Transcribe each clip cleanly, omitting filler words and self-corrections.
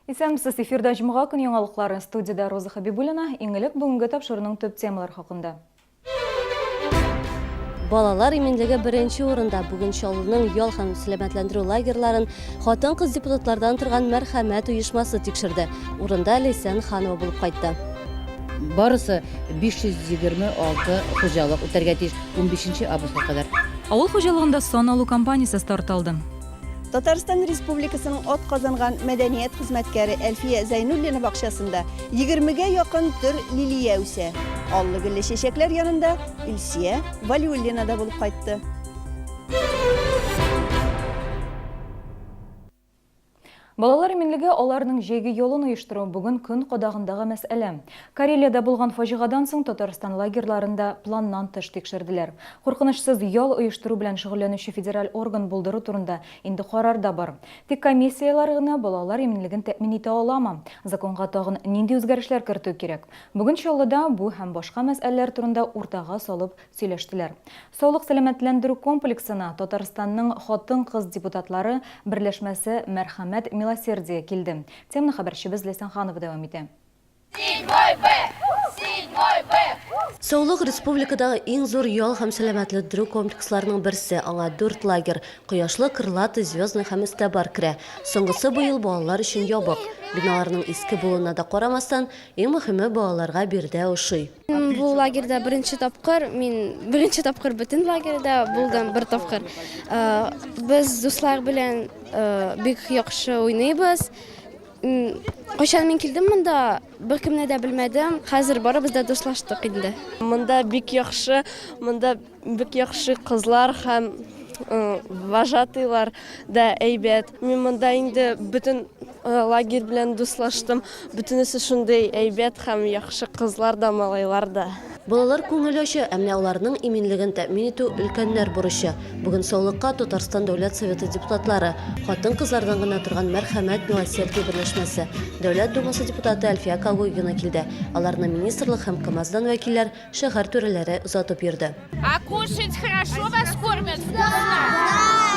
Исәнмесез, эфирда җомга көн яңалыклары, студияда Роза Хабибуллина, иңелек бүгенге тапшыруның төп темалар хакында. Балалар иминлеге беренче урында бүген Чаллының ял һәм сәламәтләндерү лагерьларын хатын-кыз депутатлардан торган мәрхәмәт оешмасы тикшерде. Урында Лейсән Ханова булып кайтты. Барысы 526 хуҗалык үтәргә тиеш 15 августка кадәр. Авыл хуҗалыгында сан алу кампаниясе старт алды. Татарстан Республикасының от казанган мәдәният хезмәткәре Әлфия Зәйнуллина бакчасында 20-гә якын төр лилия үсә. Аллы гөлле чәчәкләр янында Илсия Валиуллина да булып кайтты. Балалар иминлеге аларның җәйге юлын оештыру бүген көн кадагындагы мәсьәлә. Карелиядә булган фаҗигадан соң Татарстан лагерьларында планнан тыш тикшерделәр. Куркынычсыз ял оештыру белән шөгыльләнүче федераль орган булдыру турында инде карар да бар. Тик комиссиялар гына балалар иминлеген тәэмин итә аламы? Законга тагын нинди үзгәрешләр кертү кирәк? Бүген Чаллыда бу һәм башка мәсьәләләр турында уртага салып сөйләштеләр. Саулык сәламәтләндерү комплексына Татарстанның хатын-кыз депутатлары берләшмәсе мәрхәмәт милосердие килде. Темны хәбәрчебез Лейсән Ханова дәвам итә. Саулык республикадагы иң зур ял һәм сәламәтләндерү комплексларының берсе, аңа 4 лагерь, Кояшлы, Кырлаты, Звездный һәм Истәбар керә. Соңгысы бу ел балалар өчен ябык. Биналарның иске булуына да карамастан, иң мөһиме балаларга бирдә ошый. Бу лагерьда беренче тапкыр бөтен лагерьда булдым, бер тапкыр. Без дуслар белән бик яхшы уйныйбыз. Кайчан мин килдем монда, беркемне дә белмәдем. Хәзер барыбыз да дуслаштык инде. Монда бик яхшы кызлар һәм вожатыйлар да әйбәт. Мин монда инде бөтен лагерь белән дуслаштым. Бөтенесе шундый әйбәт һәм яхшы кызлар да, малайлар да. Балалар күңел ачы, әмма аларның иминлеген тәэмин итү өлкәннәр бурычы. Бүген саулыкка Татарстан Дәүләт Советы депутатлары, хатын-кызлардан гына торган мәрхәмәт милосердие берләшмәсе, Дәүләт Думасы депутаты Әлфия Калугина килде. Аларны министрлык һәм КамАЗдан вәкилләр, шәһәр түрәләре озатып йөрде. А кушать хорошо вас кормят? Вкусно?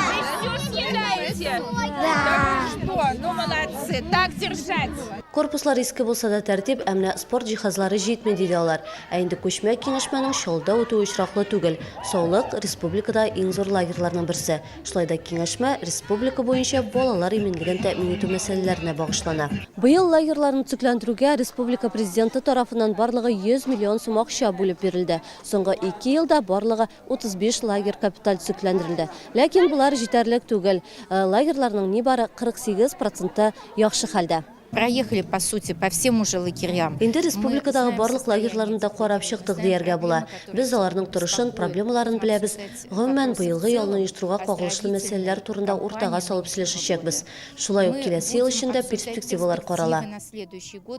Вы всё съедаете? Да. Что? Ну молодцы, так держать. Корпуслар иске булса да тәртип, әмма спорт җиһазлары җитми диде алар. Ә инде күчмә киңәшмәнең Чаллыда үтүе очраклы түгел. Саулык республикада иң зур лагерьларның берсе. Шулай да киңәшмә республика буенча балалар иминлеген тәэмин итү мәсьәләләренә багышлана. Быел лагерьларны төзекләндерүгә республика президенты тарафыннан барлыгы 100 миллион сум акча бүлеп бирелде. Соңгы 2 елда барлыгы 35 лагерь капиталь төзекләндерелде. Ләкин булар җитәрлек түгел. Лагерьларның нибары 48% яхшы хәлдә. Проехали, по сути, по всем уже лагерям. Инде республикадагы барлык лагерьларында карап чыктык дияргә була. Без аларның торышын, проблемаларын беләбез. Гомумән быелгы ялны оештыруга кагылышлы мәсьәләләр турында уртага салып сөйләшәчәкбез. Шулай ук киләсе ел эчендә перспективалар карала.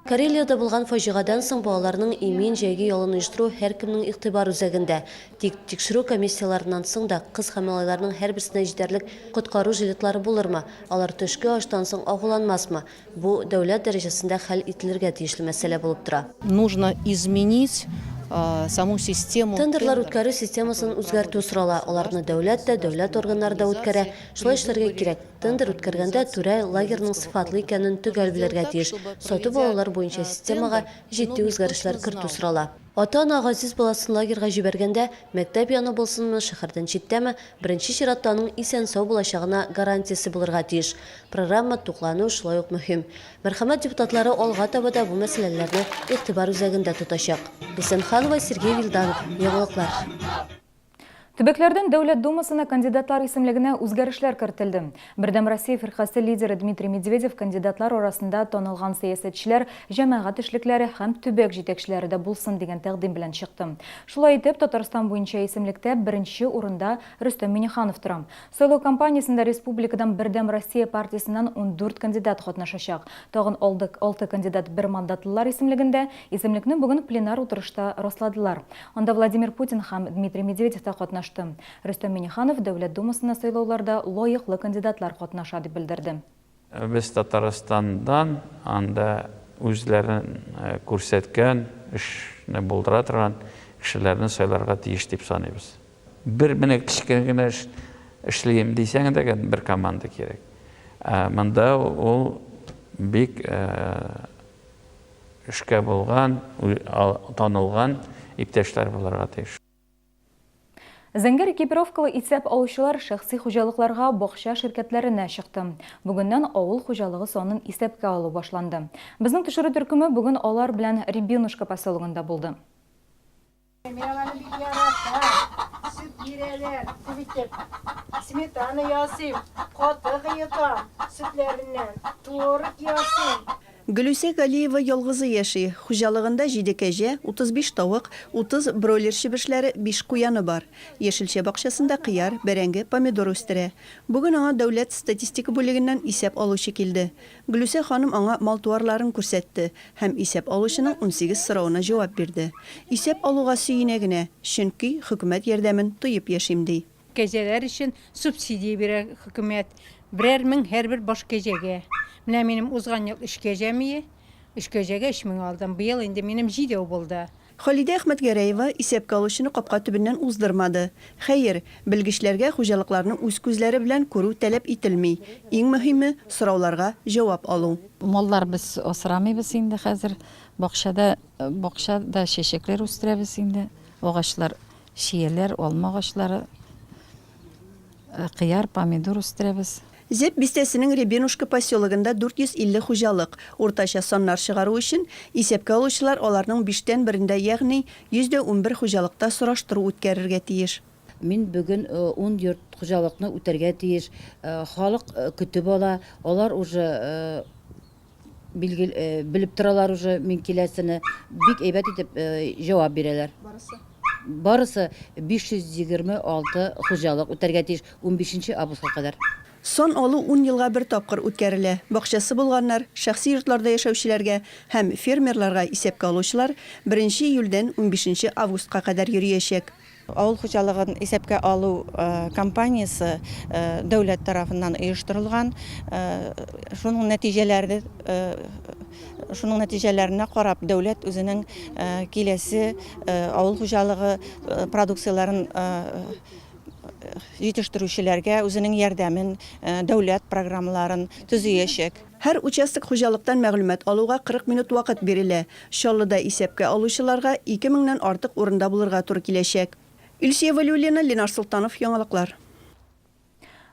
Карелиядә булган фаҗигадан соң балаларның имин җәйге ялын оештыру һәркемнең игътибар үзәгендә. Тик тикшерү комиссияларыннан соң да кыз һәм малайларның һәрберсенә җитәрлек коткару жилетлары булырмы? Алар төшке аштан соң агуланмасмы? Бу дәүләт дәрәҗәсендә хәл ителергә тиешле мәсьәлә булып тора. Нужно изменить саму систему. Тендерлар үткәрү системасын үзгәртү сорала. Аларны дәүләт органнары да үткәрә. Шулай эшләргә кирәк. Тендер үткәргәндә түрә лагерьның сыйфатлы икәнен төгәл белергә тиеш. Сату балалар буенча системага җитди үзгәрешләр кертү сорала. Ата-ана газиз баласын лагерьга җибәргәндә, мәктәп яны булсынмы, шәһәрдән читтәме, беренче чиратта аның исән-сау булачагына гарантиясе булырга тиеш. Программа туклану шулай ук мөһим. Мәрхәмәт депутатлары алга таба да бу мәсьәләләрне игътибар үзәгендә тотачак. Лейсән Ханова, Сергей Вильданов, Яңалыклар. Төбәкләрдән Дәүләт Думасына кандидатлар исемлегенә үзгәрешләр кертелде. Бердәм Россия фиркасы лидеры Дмитрий Медведев кандидатлар арасында танылган сәясәтчеләр, җәмәгать эшлекләре һәм төбәк җитәкчеләре дә булсын дигән тәкъдим белән чыкты. Шулай итеп, Татарстан буенча исемлектә беренче урында Рөстәм Миңнеханов тора. Сайлау кампаниясендә республикадан Бердәм Россия партиясеннән 14 кандидат катнашачак. Тагын 6 кандидат бер мандатлылар исемлегендә исемлекне бүген пленар утырышта расладылар. Анда Владимир Путин һәм Дмитрий Медведев та катнашты. Рөстәм Миңнеханов Дәүләт Думасына сайлауларда лаеклы кандидатлар катнаша дип белдерде. Без Татарстандан анда үзләрен күрсәткән, эшне булдыра торган кешеләрне сайларга тиеш дип саныйбыз. Бер менә кичкенә генә эшләйм дисәң дә бер команда кирәк. Монда ул бик эшкә булган, танылган иптәшләр булырга тиеш. Зәңгәр экипировкалы исәп алучылар шәхси хуҗалыкларга бакча ширкәтләренә чыкты. Бүгеннән авыл хуҗалыгы санын исәпкә алу башланды. Безнең төшерү төркеме бүген алар белән Рябинушка поселогында булды. Сметана ясыйм, катык йотам, сөтләреннән, турык ясыйм. Гөлүсә Галиева ялгызы яши. Хуҗалыгында 7 кәҗә, 35 тавык, 30 бройлер чебешләре, 5 куяны бар. Яшелчә бакчасында кыяр, бәрәңге, помидор үстерә. Бүген аңа дәүләт статистика бүлегеннән исәп алучы килде. Гөлүсә ханым аңа мал-туарларын күрсәтте һәм исәп алучының 18 соравына җавап бирде. Исәп алуга сөенә генә, чөнки хөкүмәт ярдәмен тоеп яшим ди. Кәҗәләр өчен субсидия бирә хөкүмәт. 1 мең һәрбер баш кәҗәгә. Менә минем узган ел 3 кәҗәме, 3 кәҗәгә 3 мең алдым. Быел инде минем 7 булды. Халидә Әхмәтгәрәева исәпкә алучыны капка төбеннән уздырмады. Хәер, белгечләргә хуҗалыкларны үз күзләре белән күрү таләп ителми. Иң мөһиме сорауларга җавап алу. Маллар без асрамыйбыз инде хәзер. Бакчада чәчәкләр үстерәбез инде. Агачлар, шияләр, алма агачлары, кыяр, помидор үстерәбез. Зеп бистәсенең Рябинушка поселогында 450 хуҗалык. Уртача саннар чыгару өчен исәпкә алучылар аларның 5тән 1-дә, ягъни 111 хуҗалыкта сораштыру үткәрергә тиеш. Мин бүген 10 йорт хуҗалыкны үтәргә тиеш. Халык көтеп ала, алар уже билеп торалар уже мин киләсене бик әйбәт итеп җавап бирәләр. Барысы 526 хуҗалык үтәргә тиеш 15 августка кадәр. Сон алу 10 елга бер тапкыр үткәрелә. Бакчасы булганнар, шәхси йортларда яшәүчеләргә һәм фермерларга исәпкә алучылар 1 июльдән 15 августка кадәр йөриячәк. Авыл хуҗалыгын исәпкә алу кампаниясе дәүләт тарафыннан оештырылган. Шуның нәтиҗәләренә карап дәүләт үзенең киләсе авыл хуҗалыгы продукцияларын җитештерүчеләргә үзенең ярдәмен, дәүләт программаларын төзиячәк. Һәр участок хуҗалыктан мәгълүмат алуга 40 минут вакыт бирелә. Чаллыда исәпкә алучыларга 2000-нән артык урында булырга туры киләчәк. Илсия Валиуллина, Ленар Султанов, Яңалыклар.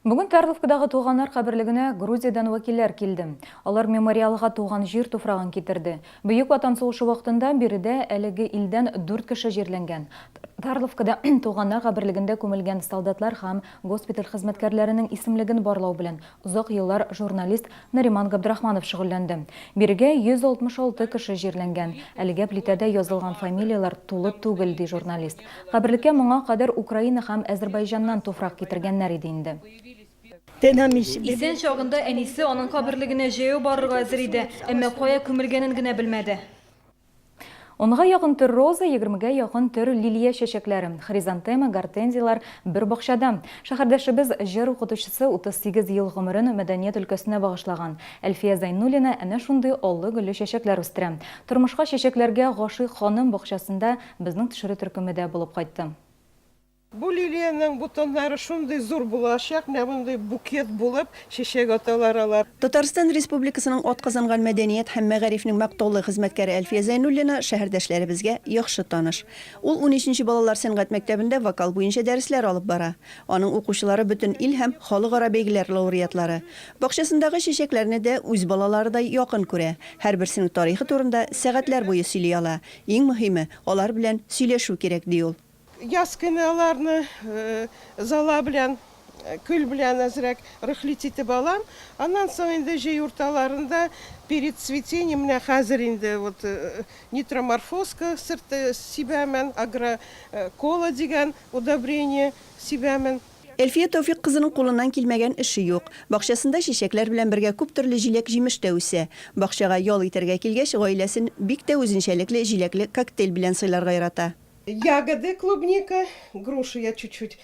Бүген Тарловкадагы туганнар каберлегенә Грузиядан вәкилләр килде. Алар мемориалга туган җир туфрагын китерде. Бөек Ватан сугышы вакытында биредә әлеге илдән 4 кеше җирләнгән. Тарловкада туганнар каберлегендә күмелгән солдатлар һәм госпиталь хезмәткәрләренең исемлеген барлау белән озак еллар журналист Нариман Габдрахманов шөгыльләнде. Бирегә 166 кеше җирләнгән. Әлегә плитәдә язылган фамилиялар тулы түгел, ди журналист. Каберлеккә моңа кадәр Украина һәм Азәрбайҗаннан туфрак китергәннәр иде инде. Исән чагында әнисе аның каберлегенә җәяү барырга әзер иде, әмма кая күмелгәнен генә белмәде. Онга якын төр роза, 20-гә якын төр лилия чәчәкләре, хризантема, гортензиялар бер бакчада. Шәһәрдәшебез җыр укытучысы 38 ел гомерен мәдәният өлкәсенә багышлаган. Әлфия Зайнуллина әнә шундый аллы-гөлле чәчәкләр үстерә. Тормышка чәчәкләргә гашыйк ханым бакчасында безнең төшерү төркемендә булып кайтты. Бу лилиянең бутоннары шундый зур булачак, менә мондай букет булып, чәчәк аталар алар. Татарстан Республикасының атказанган мәдәният һәм мәгарифнең мактаулы хезмәткәре Әлфия Зайнуллина шәһәрдәшләребезгә яхшы таныш. Ул 13нче балалар сәнгать мәктәбендә вокал буенча дәресләр алып бара. Аның укучылары бөтен ил һәм халыкара бәйгеләр лауреатлары. Бакчасындагы чәчәкләрне дә үз балаларыдай якын күрә. Һәрберсенең тарихы турында сәгатьләр буе сөйли ала. Иң мөһиме, алар белән сөйләшү кирәк, ди ул. Яз көне аларны зала белән, көл белән әзрәк рөхлит итеп алам. Аннан соң инде җәй урталарында перед цветением менә хәзер инде вот нитроморфозка сырты сибәмен, агрокола дигән удобрение сибәмен. Әлфия Тауфик кызының кулыннан килмәгән эше юк. Бакчасында чәчәкләр белән бергә күп төрле җиләк җимеш тә үсә. Бакчага ял итәргә килгәч, гаиләсен бик тә үзенчәлекле җиләкле коктейль белән сыйларга ярата. Ягоды, клубника, груши я чуть-чуть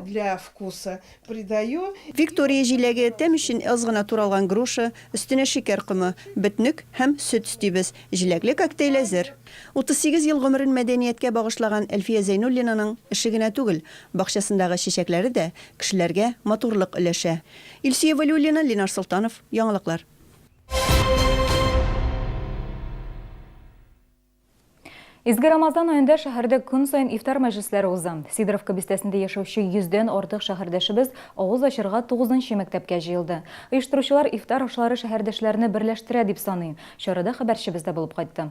для вкуса придаю. Виктория җиләге, тәм өчен аз гына туралган груша, өстенә шикәр комы, бөтнек һәм сөт өстибез. Җиләкле коктейль әзер. 38 ел гомерен мәдәнияткә багышлаган Әлфия Зайнуллинаның эше генә түгел, бакчасындагы чәчәкләре дә кешеләргә матурлык өләшә. Илсия Валиуллина, Ленар Султанов, Яңалыклар. Изге Рамазан айында шәһәрдә күн сайын ифтар мәҗлесләре уза. Сидоровка бистәсендә яшәүче 100дән артык шәһәрдәшебез авыз ачырга 9нчы мәктәпкә җыелды. Оештыручылар ифтар ашлары шәһәрдәшләрне берләштерә дип саный. Чарада хәбәрчебез дә булып кайтты.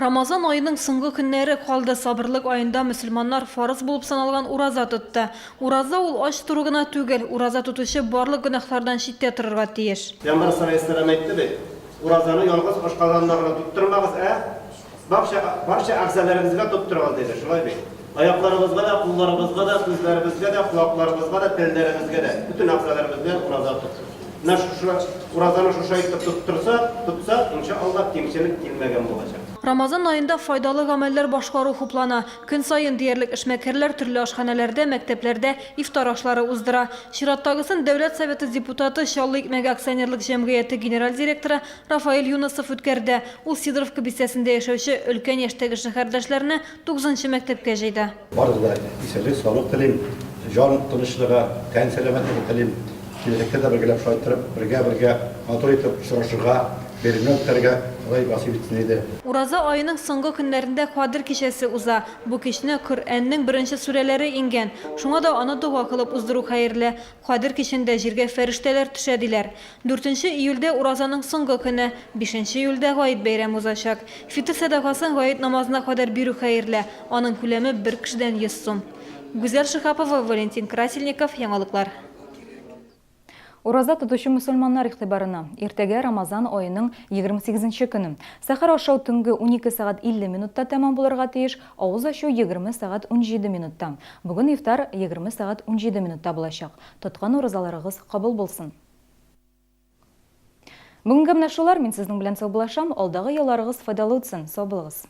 Рамазан айының соңгы көннәре калды. Сабырлык айында мөселманнар фарыз булып саналган ураза тотты. Ураза ул ач туру гына түгел, ураза тотучы барлык гөнаһлардан читтә торырга тиеш. Пәйгамбәр саллаллаху алейхи әйтте бит, уразаны ялгыз ашкаганнар гына туттырмагыз, барча әгъзаларыбызга туттырыгыз диде. Шулай бит. Аякларыбызга да, кулларыбызга да, күзләребезгә дә, колакларыбызга да, телләребезгә дә, бүтән әгъзаларыбызга ураза тотсын. Уразаны шуша итеп тутса, иншаллах кимчелек килмәгән булачак. Рамазан айында файдалы гамәлләр башкару хуплана. Көн сайын диярлек эшмәкәрләр төрле ашханәләрдә, мәктәпләрдә ифтар ашлары уздыра. Чираттагысын Дәүләт Советы депутаты Чаллы икмәге акционерлык җәмгыяте генераль директоры Рафаэль Юнысов үткәрде. Ул Сидоровка бистәсендә яшәүче өлкән яшьтәге шәһәрдәшләрне 9нчы мәктәпкә җыйды. Барыгызга исәнлек, саулык телим, җан тынычлыгы, тән сәламәтлеге телим. Киләчәктә дә бергәләп шайтырып, бергә матур итеп очрашырга, беренә үткәргә Алай басып итсен иде. Ураза айының соңгы көннәрендә Кадир кичәсе уза. Бу кичне Коръәннең беренче сүрәләре ингән. Шуңа да аны дуга кылып уздыру хәерле. Кадир кичендә җиргә фәрештәләр төшә диләр. 4 июльдә уразаның соңгы көне, 5 июльдә Гаит бәйрәме узачак. Фитр сәдакасын Гаит намазына кадәр бирү хәерле. Аның күләме 1 кешедән 100 сум. Гүзәл Шихапова, Валентин Красильников, Яңалыклар. Ураза тотучы мусульманнар игътибарына. Иртәгә Рамазан айының 28нче көне. Сәхәр ашау төнге 12 сагать 50 минутта тәмам булырга тиеш, авыз ачу 20 сагать 17 минутта. Бүген ифтар 20 сагать 17 минутта булачак. Тоткан уразаларыгыз кабул булсын. Бүгенге менә шулар, мин сезнең белән сау булашам, алдагы елларыгыз файдалы үтсен. Сау булыгыз.